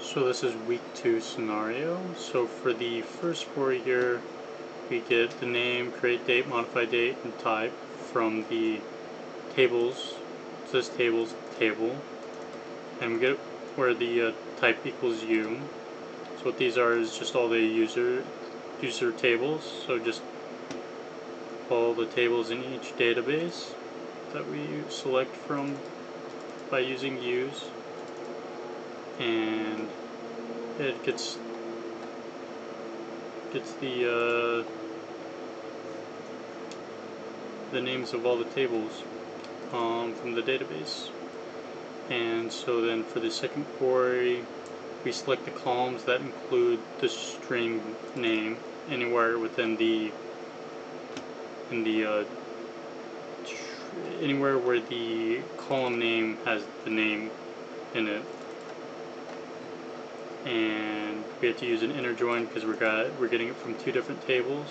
So this is week 2 scenario. So for the first query here, we get the name, create date, modify date, and type from the tables, this tables table, and we get where the type equals u. So what these are is just all the user tables. So just all the tables in each database that we select from by using use, and it gets the names of all the tables from the database. And so then for the second query, we select the columns that include the string name anywhere within anywhere where the column name has the name in it. And we have to use an inner join because we're getting it from two different tables.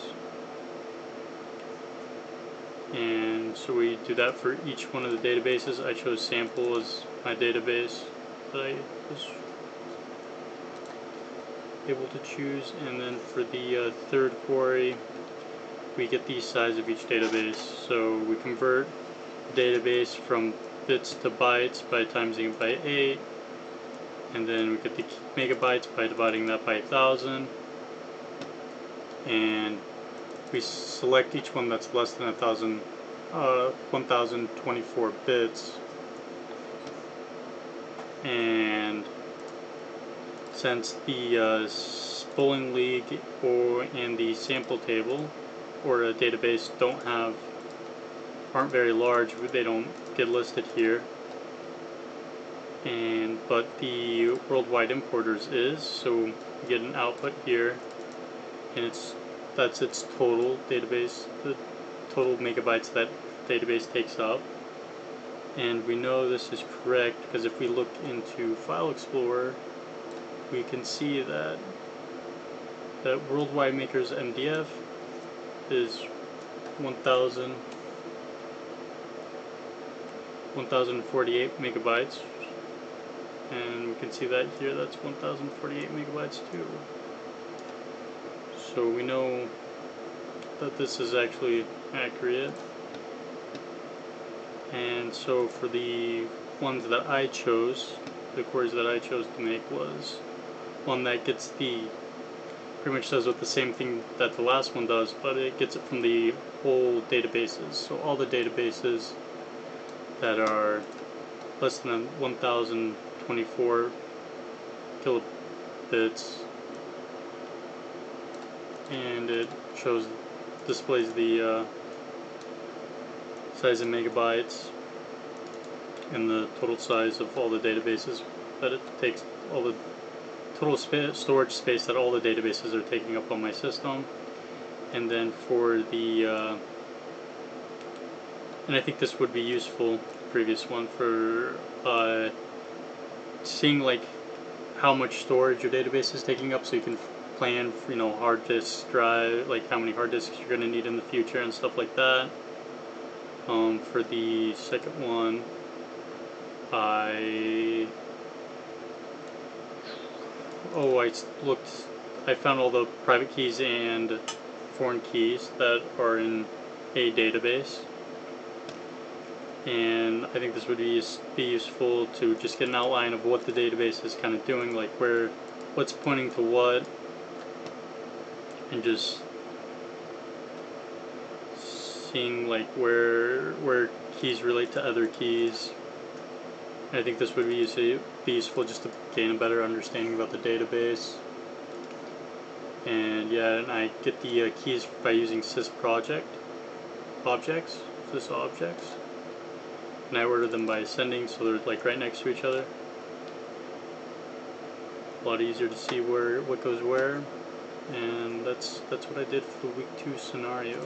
And so we do that for each one of the databases. I chose sample as my database that I was able to choose. And then for the third query, we get the size of each database. So we convert the database from bits to bytes by timesing it by 8. And then we get the megabytes by dividing that by 1,000. And we select each one that's less than 1,024 bits. And since the bowling league and the sample table or a database aren't very large, they don't get listed here. But the worldwide importers is, so we get an output here, and that's its total database, the total megabytes that database takes up. And we know this is correct because if we look into File Explorer, we can see that worldwide makers MDF is 1,048 megabytes, and we can see that here that's 1,048 megabytes too. So we know that this is actually accurate. And so for the ones that I chose, the queries that I chose to make was one that gets pretty much does what the same thing that the last one does, but it gets it from the whole databases. So all the databases that are less than 1,024 kilobits, and it displays the size in megabytes and the total size of all the databases that it takes, all the total storage space that all the databases are taking up on my system. And then for the and I think this would be useful, the previous one, for seeing like how much storage your database is taking up, so you can plan for, hard disk drive, like how many hard disks you're going to need in the future and stuff like that. For the second one, I found all the private keys and foreign keys that are in a database, and I think this would be useful to just get an outline of what the database is kind of doing, like what's pointing to what, and just seeing like where keys relate to other keys. And I think this would be useful just to gain a better understanding about the database. And yeah, and I get the keys by using sys objects, and I order them by ascending, so they're like right next to each other. A lot easier to see what goes where, and that's what I did for the week 2 scenario.